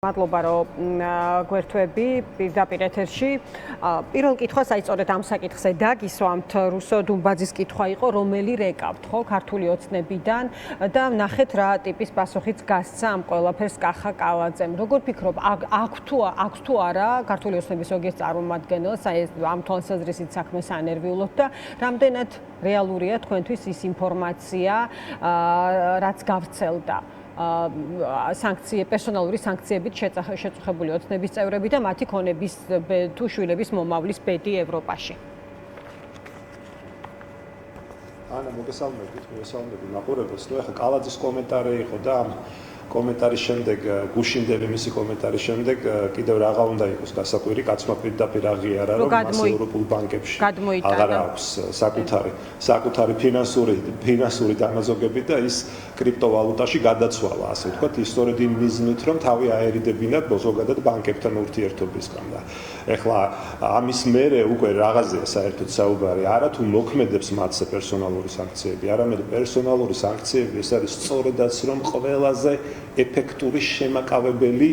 მადლობა რომ გვერდთვები პირდაპირ ეთერში. პირველ კითხვას აი სწორედ ამ საკითხზე დაგისვამთ. რუსო დუმბაძის კითხვა იყო, რომელი რეკავთ, ხო, ქართული ოცნებიდან და ნახეთ რა ტიპის პასუხიც გასცა ამ ყველაფერს კახა კალაძემ. როგორ ფიქრობ, აქვს თუ არა ქართული ოცნების ზოგიერთ წარმომადგენელს აი ამ თვალსაზრისით საქმეს ანერვიულოთ და რამდენად რეალურია თქვენთვის ის ინფორმაცია, რაც გავრცელდა? პერსონალური სანქციებით შეწუხებული ოცნების წევრები და მათი ქონების თუ შვილების მომავლის ბედი ევროპაში. ანა, მოგესალმებით მაყურებელს. ნუ ახლა კალაძის კომენტარი იყო და ამ კომენტარის შემდეგ, გუშინდელი მისი კომენტარის შემდეგ კიდევ რაღა უნდა იყოს გასაკვირი, კაცმა პირდაპირ აღიარა, რომ მას ევროპულ ბანკებში აღარ აქვს საკუთარი ფინანსური დანაზოგები და ის კრიპტოვალუტაში გადაცვალა, ასე ვთქვათ, ისტორიად იმ მიზნით, რომ თავი აერიდებინათ ზოგადად ბანკებთან ურთიერთობისგან და ეხლა ამის მერე უკვე რაღაცია საერთოდ საუბარი, არა თუ მოქმედებს მათზე პერსონალური სანქციები, არამედ პერსონალური სანქციები ეს არის სწორედაც რომ ყველაზე ეფექტური შემაკავებელი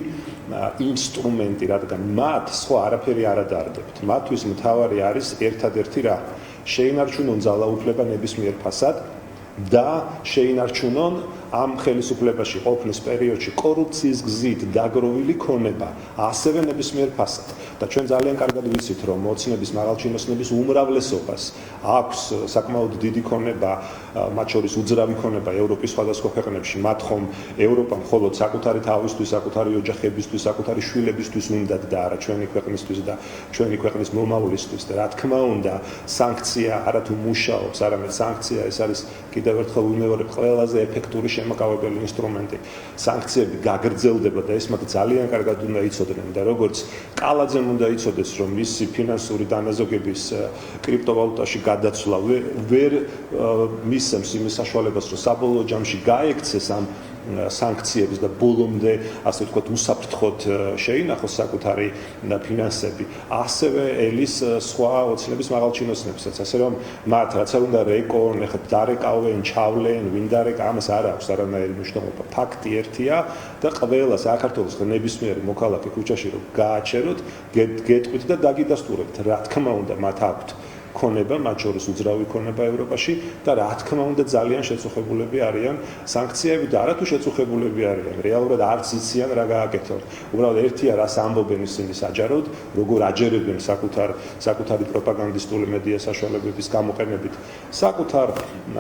ინსტრუმენტი, რადგან მათ სხვა არაფერი არ ადარდებთ. მათთვის მთავარი არის ერთადერთი რა, შეინარჩუნონ ძალაუფლება ნებისმიერ ფასად და შეინარჩუნონ ამ ხელისუფლებაში ყოფნის პერიოდში კორუფციის გზით დაგროვილი ქონება, ასევე ნებისმიერ ფასად. და ჩვენ ძალიან კარგად ვიცით, რომ ოცნების მაღალჩინოსნების უმრავლესობას აქვს საკმაოდ დიდი ქონება, მათ შორის უძრავი ქონება ევროპის სხვადასხვა ქვეყნებში. მათ ხომ ევროპა მხოლოდ საკუთარი თავისთვის, საკუთარი ოჯახებისთვის, საკუთარი შვილებისთვის უნდათ და არა ჩვენი ქვეყნისთვის და ჩვენი ქვეყნის მომავლისთვის. და რა თქმა უნდა, სანქცია არათუ მუშაობს, არამედ სანქცია ეს არის კიდევ ერთხელ ვიმეორებ ყველაზე ეფექტური შემაკავებელი ინსტრუმენტი. სანქციები გაგრძელდება და ეს მათ ძალიან კარგად უნდა იცოდნენ და როგორც კალაძემ უნდა იცოდეს, რომ მისი ფინანსური დანაზოგების კრიპტოვალუტაში გადაცვლა ვერ მისცემს იმის საშუალებას, რომ საბოლოო ჯამში გაექცეს ამ სანქციების და ბოლომდე, ასე ვთქვათ, უსაფრთხოდ შეინახოს საკუთარი ფინანსები, ასევე ელის სხვა ოცნების მაღალჩინოსნებსაც, ასე რომ მათ რაც არ უნდა რეკონ, ეხლა დარეკავენ, ჩავლენ, ვინ დარეკა, ამას არ აქვს არანაირი მნიშვნელობა. ფაქტი ერთია და ყველა საქართველოს ნებისმიერი მოქალაქე ქუჩაში რომ გააჩეროთ, გეტყვით და დაგიდასტურებთ. რა თქმა უნდა, მათ აქვთ ქონება, მათ შორის უძრავი ქონება ევროპაში და რა თქმა უნდა ძალიან შეწუხებულები არიან სანქციები და არათუ შეწუხებულები არიან. რეალურად არც იციან რა გააკეთონ. უბრალოდ ერთია რას ამბობენ ისინი საჯაროდ, როგორ აჯერებენ საკუთარი პროპაგანდისტული მედია საშუალებების გამოყენებით საკუთარ,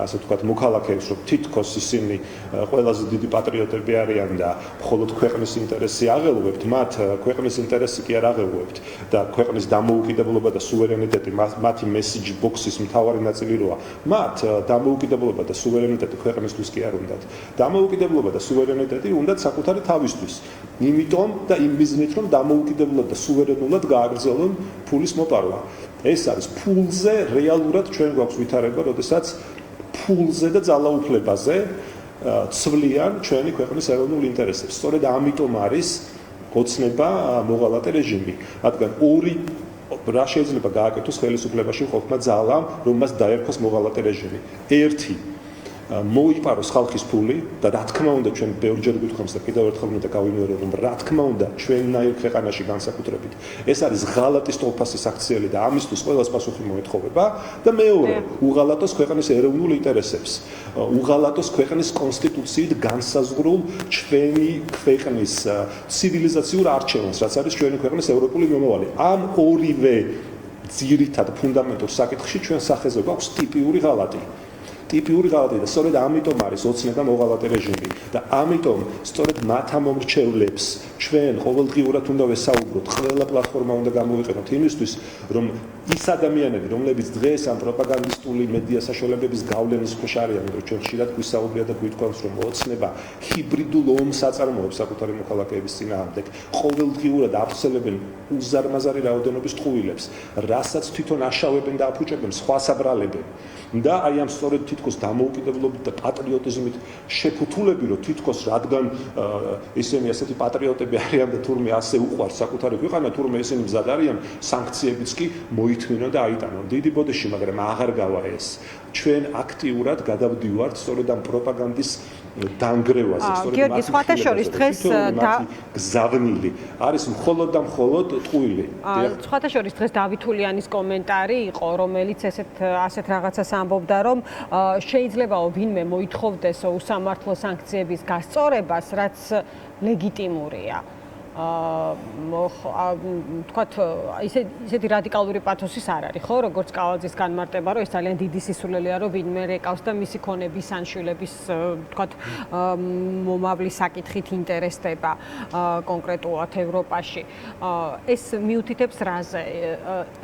ასე ვთქვათ, მოქალაქეებს, რომ თითქოს ისინი ყველაზე დიდი პატრიოტები არიან და მხოლოდ ქვეყნის ინტერესი აღელვებთ, მათ ქვეყნის ინტერესი კი არ აღელვებთ და ქვეყნის დამოუკიდებლობა და სუვერენიტეტი მათი message box-ის მთავარი ნაწილი როა. მათ დამოუკიდებლობა და სუვერენიტეტი ქვეყნისთვის კი არ უნდათ. დამოუკიდებლობა და სუვერენიტეტი უნდათ საკუთარი თავისთვის. იმიტომ და იმ მიზნით, რომ დამოუკიდებლად და სუვერენულად გააგრძელონ ფულის მოპარვა. ეს არის ფულზე რეალურად ჩვენ გვაქვს ვითარება, როდესაც ფულზე და ძალაუფლებაზე ცვლიან ჩვენი ქვეყნის ეროვნულ ინტერესებს. სწორედ ამიტომ არის ოცნება მოღალატე რეჟიმი, რადგან ორი რა შეიძლება გააკეთოს ხელისუფლებაში ყოფნა ძალამ, რომ მას დაერქვას მოღალატე რეჟიმი. ერთი მოიპაროს ხალხის ფული და რა თქმა უნდა ჩვენ ბევრჯერ გვითხოვს და კიდევ ერთხელ მინდა გავიმეორო, რომ რა თქმა უნდა ჩვენნაირ ქვეყანაში განსაკუთრებით ეს არის ღალატის ტოლფასის აქციელი და ამისთვის ყველას პასუხი მოეთხოვება და მეორე უღალატოს ქვეყნის ეროვნულ ინტერესებს, უღალატოს ქვეყნის კონსტიტუციით განსაზღვრულ ჩვენი ქვეყნის ცივილიზაციურ არჩევანს, რაც არის ჩვენი ქვეყნის ევროპული მომავალი. ამ ორივე ძირითად ფუნდამენტურ საკითხში ჩვენ სახეზე გვაქვს ტიპიური ღალატი. ტიპიური ღალატი და სწორედ ამიტომ არის ოცნება მოღალატე რეჟიმი და ამიტომ სწორედ მათ ამ მომრჩევლებს ჩვენ ყოველდღიურად უნდა ვესაუბროთ, ყველა პლატფორმა უნდა გამოვიყენოთ იმისთვის, რომ ის ადამიანები, რომლებიც დღეს ამ პროპაგანდისტული მედია საშუალებების გავლენის ქვეშ არიან, რომ ჩვენ ხშირად გვისაუბრია და გვიტყვევს, რომ ოცნება ჰიბრიდულ ომს აწარმოებს საკუთარი მოქალაქეების წინააღმდეგ, ყოველდღიურად აფსელებენ უზარმაზარი რაოდენობის ტყუილებს, რასაც თვითონ აშავებენ და აფუჭებენ, სხვას აბრალებენ და აი ამ სწორედ თითქოს დამოუკიდებლობით და პატრიოტიზმით შეფუთულები, რომ თითქოს რადგან ისინი ასეთი პატრიოტები არიან და თურმე ასე უყვართ საკუთარი ქვეყანა, თურმე ისინი მზად არიან სანქციებიც კი მოითმინონ და აიტანონ. დიდი ბოდიში, მაგრამ აღარ გავა ეს. ჩვენ აქტიურად გადავდივართ სწორედ ამ პროპაგანდის დანგრევაზე, გიორგი, სხვათა შორის დღეს გზავნილი არის მხოლოდ და მხოლოდ ტყუილი. სხვათა შორის დღეს დავით ულიანის კომენტარი იყო, რომელიც ასეთ რაღაცას ამბობდა, რომ შეიძლებაო ვინმე მოითხოვდეს უსამართლო სანქციების გასწორებას, რაც ლეგიტიმურია. თქვათ ისეთი რადიკალური პათოსის არ არის, ხო, როგორც კალაძის განმარტება, რომ ეს ძალიან დიდი სისულელეა, რომ ვინმე რეკავს და მისი ქონების ან შვილების, თქვათ, მომავლის საკითხით ინტერესდება კონკრეტულად ევროპაში. ეს მიუთითებს რაზე?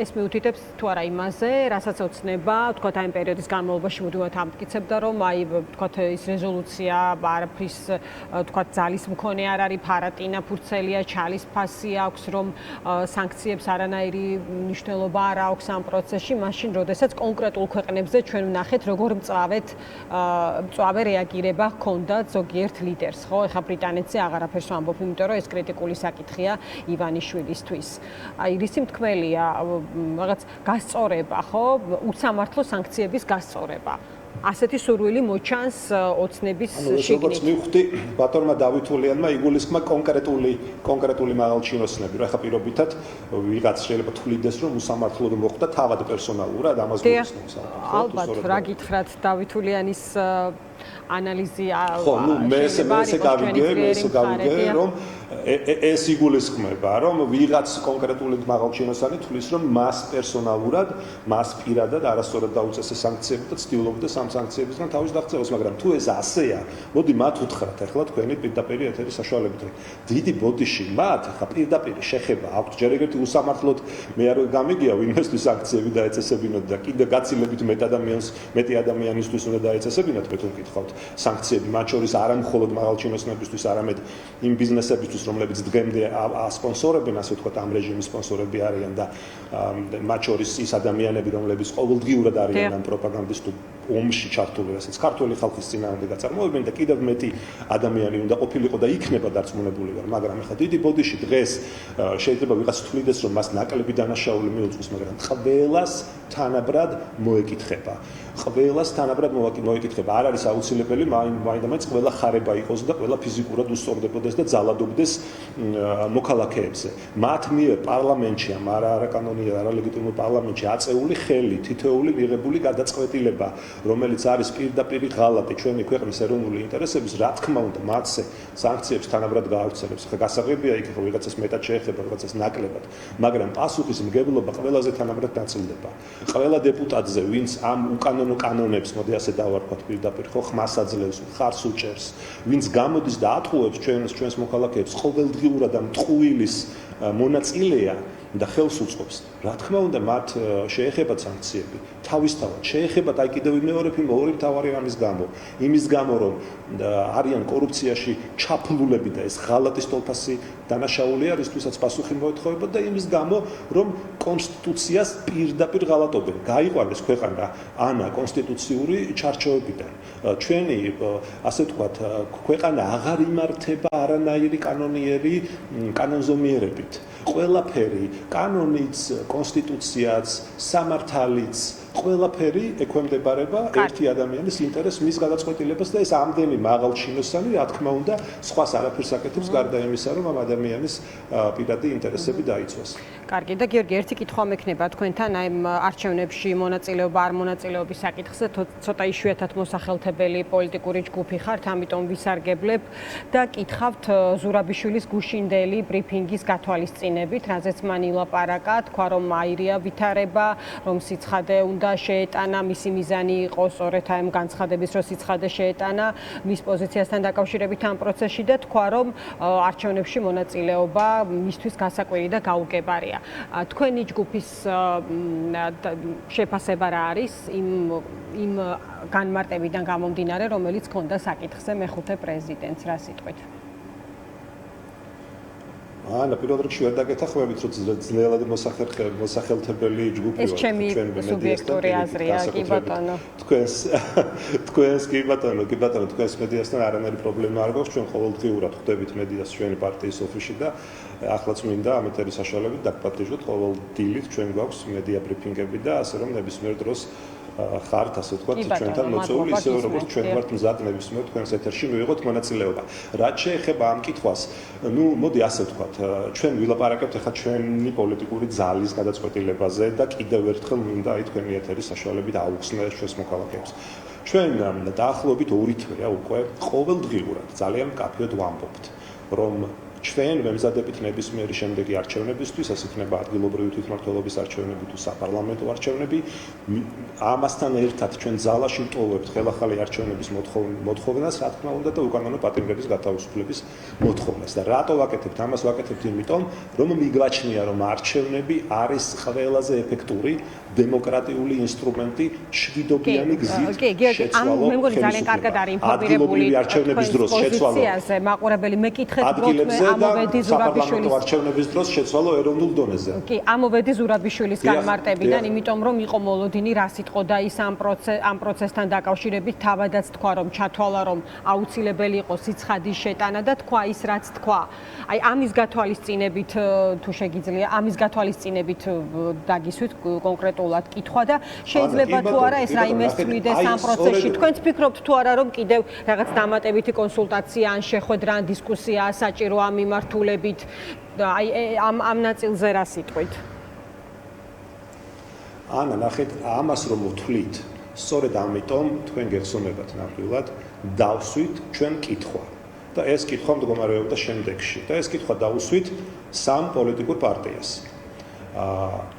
ეს მიუთითებს თუ არა იმაზე, რასაც ოცნება, თქვათ, აი პერიოდის განმავლობაში მუდმივად ამტკიცებდა, რომ აი, თქვათ, ის რეზოლუცია არაფრის, თქვათ, ძალის მქონე არ არის, ფარატინა ფურცელია ჩალის ფასი აქვს, რომ სანქციებს არანაირი მნიშვნელობა არ აქვს ამ პროცესში, მაშინ როდესაც კონკრეტულ ქვეყნებზე ჩვენ ვნახეთ, როგორ მწვავე რეაგირება ჰქონდა ზოგიერთ ლიდერს, ხო? ეხლა ბრიტანეთზე აღარაფერს ვამბობ, იმიტომ რომ ეს კრიტიკული საკითხია ივანიშვილისთვის. აი, რისი მთქმელია რაღაც გასწორება, ხო? უსამართლო სანქციების გასწორება. ასეთი სურვილი მოჩანს ოცნების შიგნით. როგორც მივხვდი, ბატონმა დავით ულიანმა იგულისხმა კონკრეტული მაღალჩინოსნები, რა ხა პირობითად ვიღაც შეიძლება თვლიდეს, რომ უსამართლოდ მოხდა თავად პერსონალურად ამას გულისხმობს. ალბათ, რა გითხრათ დავით ულიანის ანალიზი ხო, ნუ მე ესე გავიგე, რომ ეს იგულისხმება, რომ ვიღაც კონკრეტული მაღალჩინოსანი თვლის, რომ მას პერსონალურად, მას პირადად არასწორად დაუწესეს სანქციები და ცდილობდა ამ სანქციებისგან თავის დაღწევას, მაგრამ თუ ეს ასეა, მოდი მათ უთხრათ ახლა თქვენი პირდაპირ ეთერის საშუალებით. დიდი ბოდიში მათ ახლა პირდაპირ შეხება აქვთ, ჯერ ეგრეთი უსამართლოდ მე არ გამიგია ვინმესთვის სანქციები დაეწესებინოთ და კიდე გაცილებით მეტი ადამიანისთვის უნდა დაეწესებინოთ, მე თუ მკითხავთ სანქციები, მათ შორის არა მხოლოდ მაღალჩინოსნებისთვის, არამედ იმ ბიზნესებისთვის, რომლებიც დღემდე ასპონსორებენ, ასე ვთქვათ, ამ რეჟიმის სპონსორები არიან და მათ შორის ის ადამიანები, რომლებიც ყოველდღიურად არიან ამ პროპაგანდისტულ ომში ჩართული, რასაც ქართული ხალხის წინააღმდეგ აწარმოებენ და კიდევ მეტი ადამიანი უნდა ყოფილიყო და იქნება დარწმუნებული ვარ, მაგრამ ახლა დიდი ბოდიში დღეს შეიძლება ვიღაც თვლიდეს, რომ მას ნაკლები დანაშაული მიუძღვის, მაგრამ ყველას თანაბრად მოეკითხება. ყველას თანაბრად მოეკითხება. არ არის აუცილებელი მაინდამაინც ყველა ხარება იყოს და ყველა ფიზიკურად უსწორდებოდეს და ძალადობდეს მოქალაქეებზე. მათ მიერ პარლამენტში, ამ არაკანონიერ, არალეგიტიმურ პარლამენტში აწეული ხელი, თითოეული მიღებული გადაწყვეტილება, რომელიც არის პირდაპირ ღალატი ჩვენი ქვეყნის ეროვნული ინტერესების, რა თქმა უნდა, მათზე სანქციებს თანაბრად გაავრცელებს. ხა გასაღებია იქ ვიღაცას მეტად შეეხება, ვიღაცას ნაკლებად, მაგრამ პასუხისმგებლობა ყველაზე თანაბრად დაწილდება. ყველა დეპუტატზე, ვინც ამ უკანონო კანონებს, მოდი ასე დავარქვათ პირდაპირ, ხო, ხმას აძლევს, მხარს უჭერს, ვინც გამოდის და ატყუებს ჩვენს მოქალაქეებს, ყოველდღიურად ამ ტყუილის მონაწილეა და ხელს უწყობს. რა თქმა უნდა, მათ შეეხებათ სანქციები. თავისთავად შეეხებათ, აი კიდევ ვიმეორებ ორი მთავარი რამის გამო. იმის გამო, რომ არიან კორუფციაში ჩაფლულები და ეს ღალატის თოლფასი დანაშაული არის, თუსაც პასუხი მოეთხოვება და იმის გამო, რომ კონსტიტუციას პირდაპირ ღალატობენ. გაიყვანეს ქვეყანა ანა კონსტიტუციური ჩარჩოებიდან. ჩვენი, ასე ვთქვათ, ქვეყანა აღარ იმართება არანაირი კანონიერი კანონზომიერებით. ყველაფერი, კანონიც, კონსტიტუციაც, სამართალიც, ყველაფერი ექვემდებარება ერთი ადამიანის ინტერესს, მის გადაწყვეტილებას და ეს ამდენი მაღალჩინოსანი, რა თქმა უნდა, სხვას არაფერს აკეთებს გარდა იმისა, რომ ამ ადამიანის პირადი ინტერესები დაიცვას. კარგი, და გიორგი, ერთი კითხვა მექნება თქვენთან, აი არჩევნებში მონაწილეობა არ მონაწილეობის საკითხზე, ცოტა იშვიათად მოსახელთებელი პოლიტიკური ჯგუფი ხართ, ამიტომ ვისარგებლებ და კითხავთ ზურაბიშვილის გუშინდელი ბრიფინგის გათვალისწინებით, რაზეც მან ილაპარაკა, თქვა რომ აირია ვითარება, რომ სიცხადე უნდა შეეტანა, მისი მიზანი იყო სწორედ აი ამ განცხადების, რომ სიცხადე შეეტანა მის პოზიციასთან დაკავშირებით ამ პროცესში და თქვა რომ არჩევნებში მონაწილეობა მისთვის გასაკვირი და გაუგებარია. თქვენი ჯგუფის შეფასება რა არის იმ განმარტებიდან გამომდინარე, რომელიც ჰქონდა საკითხზე მეხუთე პრეზიდენტს, რა სიტყვით? ანა პირველ რიგში ვერ დაგეთანხმებით, რომ ძნელად მოსახელთებელი ჯგუფი ვარ. ეს ჩემი სუბიექტური აზრია, კი ბატონო. თქვენს კი ბატონო, თქვენს მედიასთან არანაირი პრობლემა არ გვაქვს, ჩვენ ყოველდღიურად ხვდებით მედიას ჩვენი პარტიის ოფისში და ახლაც მინდა ამ ეთერის საშუალებით დაგპატიჟოთ ყოველ დილით ჩვენ გვაქვს მედია ბრიფინგები და ასე რომ ნებისმიერ დროს ხართ, ასე ვთქვათ, ჩვენთან მოწვეული, ისე როგორც ჩვენ ვართ მზად ნებისმიერ თქვენს ეთერში მივიღოთ მონაწილეობა. რაც შეეხება ამ კითხვას, ну, მოდი ასე ვთქვათ, ჩვენ ვილაპარაკებთ ახლა ჩვენი პოლიტიკური ძალის გადაწყვეტილებაზე და კიდევ ერთხელ მინდა აი თქვენი ეთერის საშუალებით აუხსნე ჩვენს მოქალაქეებს. ჩვენ დაახლოებით 2 თვეა უკვე ყოველდღიურად ძალიან მკაფიოდ ვამბობთ, რომ ჩვენ ვემზადებით ნებისმიერი შემდეგი არჩევნებისთვის, ეს იქნება ადგილობრივი თვითმმართველობის არჩევნები თუ საპარლამენტო არჩევნები. ამასთან ერთად ჩვენ ძალაში ვტოვებთ ხელახალი არჩევნების მოთხოვნას, რა თქმა უნდა და უკანონო პატიმრების გათავისუფლების მოთხოვნას. და რატო ვაკეთებთ ამას? ვაკეთებთ იმიტომ, რომ მიგვაჩნია, რომ არჩევნები არის ყველაზე ეფექტური დემოკრატიული ინსტრუმენტი შვიდობიანი გზით შეცვალო ადგილობრივი არჩევნების დროს შეცვალო მაყურებელი მეკითხეთ ამოვედი ზურაბიშვილის არჩევნების დროს შეცვალო ეროვნულ დონეზე. კი, ამოვედი ზურაბიშვილის განმარტებიდან, იმიტომ რომ იყო მოლოდინი რა სიტყვა და ის ამ პროცესთან დაკავშირებით თავადაც თქვა, რომ ჩათვალა, რომ აუცილებელი იყო სიცხადის შეტანა და თქვა ის, რაც თქვა. აი ამის გათვალისწინებით თუ შეგიძლია, ამის გათვალისწინებით დაგისვით კონკრეტულად კითხვა და შეიძლება თუ არა ეს რაიმე სწვიდეს ამ პროცესში. თქვენც ფიქრობთ თუ არა, რომ კიდევ რაღაც დამატებითი კონსულტაცია ან შეხვედრა ან დისკუსია საჭირო ამ მიმართულებით აი ამ ნაწილზე რა სიტყვით? ანა, ნახეთ, ამას რომ ვთვლით, სწორედ ამიტომ თქვენ გეხსოვებათ ნამდვილად დავსვით ჩვენ კითხვა. და ეს კითხვა მდგომარეობდა შემდეგში. და ეს კითხვა დავუსვით 3 პოლიტიკურ პარტიას.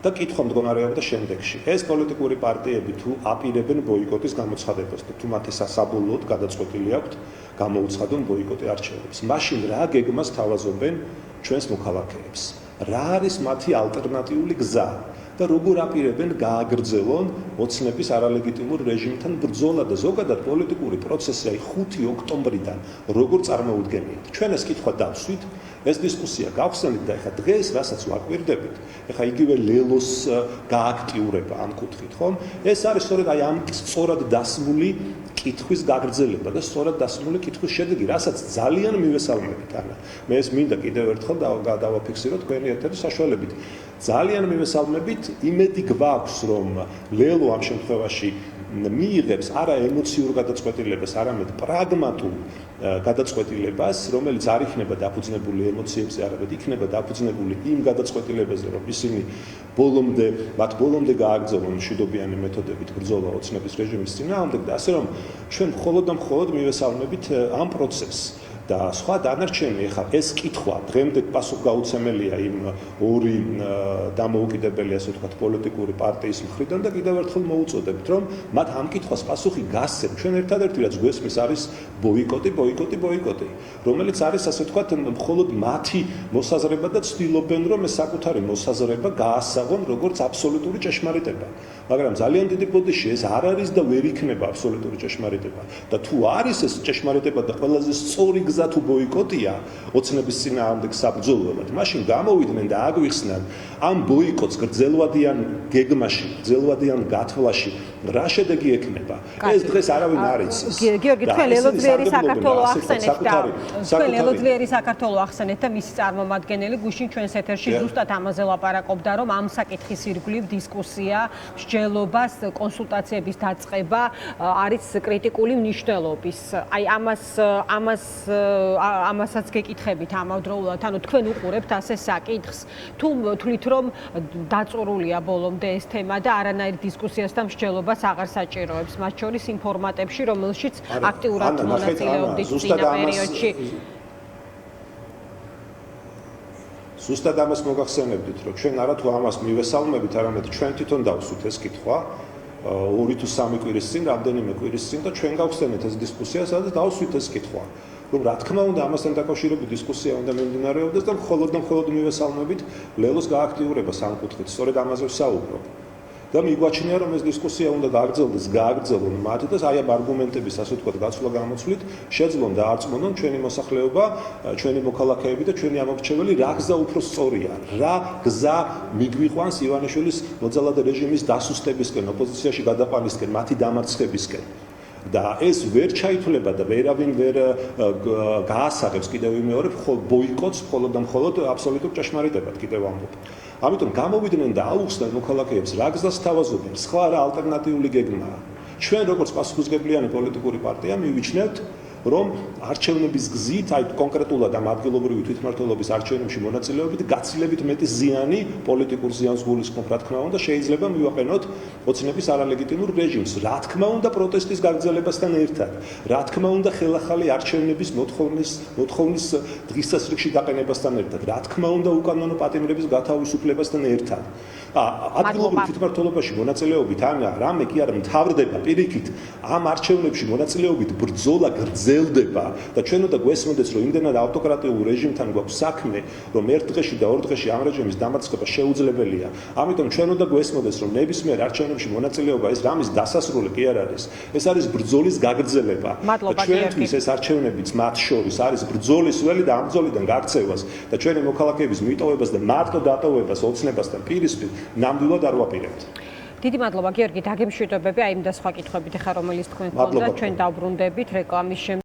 და კითხვა მდგომარეობდა შემდეგში. ეს პოლიტიკური პარტიები თუ აპირებენ ბოიკოტის გამოცხადებას და თუ მათი სასაბოლოოდ გადაწყვეტილი აქვთ გამოუცხადონ ბოიკოტი არჩევნებს. მაშინ რა გეგმას თავაზობენ ჩვენს მოქალაქეებს? რა არის მათი ალტერნატიული გზა? და როგორ აპირებენ გააგრძელონ ოცნების არალეგიტიმურ რეჟიმთან ბრძოლა და ზოგადად პოლიტიკური პროცესი აი 5 ოქტომბრიდან როგორ წარმოუდგენიათ? ჩვენ ეს კითხვა დავსვით, ეს დისკუსია გავხსენით და ეხლა დღეს რასაც ვაკვირდებით, ეხლა იგივე ლელოს გააქტიურება ამ კუთხით, ხომ? ეს არის სწორედ აი ამ სწორად დასმული კითხვის გაგრძელება და სწორად დასმული კითხვის შედეგი, რასაც ძალიან მივესალმებით, ანა. მე ეს მინდა კიდევ ერთხელ დავაფიქსირო თქვენი ეთერის საშუალებით. ძალიან მივესალმებით, იმედი გვაქვს, რომ ლელო ამ შემთხვევაში მიიღებს არა ემოციურ გადაწყვეტილებას, არამედ პრაგმატულ გადაწყვეტილებას, რომელიც არ იქნება დაფუძნებული ემოციებზე, არამედ იქნება დაფუძნებული იმ გადაწყვეტილებაზე, რომ ისინი მათ ბოლომდე გააგრძელონ მშვიდობიანი მეთოდებით ბრძოლა ოცნების რეჟიმის წინააღმდეგ და ასე რომ ჩვენ მხოლოდ და მხოლოდ მივესალმებით ამ პროცესს. და სხვა დანარჩენი ეხლა ეს კითხვა დღემდე პასუხგაუცემელია იმ 2 დამოუკიდებელი ასე ვთქვათ პოლიტიკური პარტიის მხრიდან და კიდევ ერთხელ მოუწოდებთ რომ მათ ამ კითხვას პასუხი გასცენ. ჩვენ ერთადერთი რაც გვესმის არის ბოიკოტი, რომელიც არის ასე ვთქვათ მხოლოდ მათი მოსაზრება და ცდილობენ რომ ეს საკუთარი მოსაზრება გაასაღონ როგორც აბსოლუტური ჭეშმარიტება. მაგრამ ძალიან დიდი ბოდიში ეს არ არის და ვერ იქნება აბსოლუტური ჭეშმარიტება. და თუ არის ეს ჭეშმარიტება და ყველაზე სწორი გზა თუ ბოიკოტია ოცნების წინააღმდეგ საბრძოლველად, მაშინ გამოვიდნენ და აგვიხსნან ამ ბოიკოტს გრძელვადიან გეგმაში, გრძელვადიან გათვლაში რა შედეგი ექნება. ეს დღეს არავინ არ იცის. გიორგი, თქვენ ლელოძლიერი საქართველოს ახსენეთ და თქვენ ლელოძლიერი საქართველოს ახსენეთ და მისი წარმომადგენელი გუშინ ჩვენს ეთერში ზუსტად ამაზე ლაპარაკობდა, რომ ამ საკითხის ირგვლივ დისკუსია, მსჯელობას, კონსულტაციების დაწყება არის კრიტიკული მნიშვნელობის. აი ამასაც გეკითხებით ამავდროულად, ანუ თქვენ უყურებთ ასე საკითხს, თუ თვლით რომ დაწურულია ბოლომდე ეს თემა და არანაირ დისკუსიას და მსჯელობას აღარ საჭიროებს, მათ შორის იმ ფორმატებში, რომელშიც აქტიურად მონაწილეობდით წინა პერიოდში. ზუსტად ამას მოგახსენებდით, რომ ჩვენ არა თუ ამას მივესალმებით, არამედ ჩვენ თვითონ დავსვით ეს კითხვა 2 თუ 3 კვირის წინ, რამდენიმე კვირის წინ და ჩვენ გავხსენეთ ეს დისკუსია, სადაც დავსვით ეს კითხვა. რომ რა თქმა უნდა ამასთან დაკავშირებით დისკუსია უნდა მიმდინარეობდეს და მხოლოდ მივესალმებით ლელოს გააქტიურებას ამ კუთხით, სწორედ ამაზე ვსაუბრობ. და მიგვაჩნია რომ ეს დისკუსია უნდა გააგრძელონ მათ და აი ამ არგუმენტების ასე ვთქვათ გაცვლა-გამოცვლით შეძლონ დაარწმუნონ ჩვენი მოსახლეობა, ჩვენი მოქალაქეები და ჩვენი ამორჩეველი რა გზა უფრო სწორია, რა გზა მიგვიყვანს ივანიშვილის მოძალადე რეჟიმის დასუსტებისკენ, ოპოზიციაში გადაყვანისკენ, მათი დამარცხებისკენ. და ეს ვერ ჩაითვლება და ვერავინ ვერ გაასაღებს კიდევ ვიმეორებ ბოიკოტს მხოლოდ და მხოლოდ აბსოლუტურ ჭეშმარიტებად კიდევ ვამბობ. ამიტომ გამოვიდნენ და აუხსნათ მოქალაქეებს რა გზას თავაზობენ, სხვა რა ალტერნატიული გეგმაა. ჩვენ როგორც პასუხისმგებლიანი პოლიტიკური პარტია მივიჩნევთ რომ არჩევნების გზით, აი კონკრეტულად ამ ადგილობრივი თვითმმართველობის არჩევნებში მონაწილეობით გაცილებით მეტი ზიანი, პოლიტიკურ ზიანს გულისხმობ, რა თქმა უნდა, შეიძლება მივაყენოთ ოცნების არალეგიტიმურ რეჟიმს, რა თქმა უნდა, პროტესტის გაგრძელებასთან ერთად, რა თქმა უნდა, ხელახალი არჩევნების მოთხოვნის დღის წესრიგში დაყენებასთან ერთად, რა თქმა უნდა, უკანონო პატიმრების გათავისუფლებასთან ერთად. ადგილობრივ თვითმმართველობაში მონაწილეობით რამე კი არა მთავრდება პირიქით ამ არჩევნებში მონაწილეობით ბრძოლა გრძელდება და ჩვენ უნდა გვესმოდეს რომ იმდენად ავტოკრატიულ რეჟიმთან გვაქვს საქმე რომ ერთ დღეში და ორ დღეში ამ რეჟიმის დამარცხება შეუძლებელია. ამიტომ ჩვენ უნდა გვესმოდეს რომ ნებისმიერ არჩევნებში მონაწილეობა ეს რამის დასასრული კი არ არის. ეს არის ბრძოლის გაგრძელება. ჩვენთვის ეს არჩევნებიც მათ შორის არის ბრძოლის ველი და ამ ბრძოლიდან გაქცევას და ჩვენი მოქალაქეების მიტოვებას და მარტო დატოვებას ოცნებასთან პირისპირ ნამდვილად არ ვაპირებთ. დიდი მადლობა გიორგი, დაგემშვიდობები, აი იმ და სხვა კითხვებით ახლა რომელიც თქვენ გქონდათ, ჩვენ დავბრუნდებით რეკლამის შემდეგ.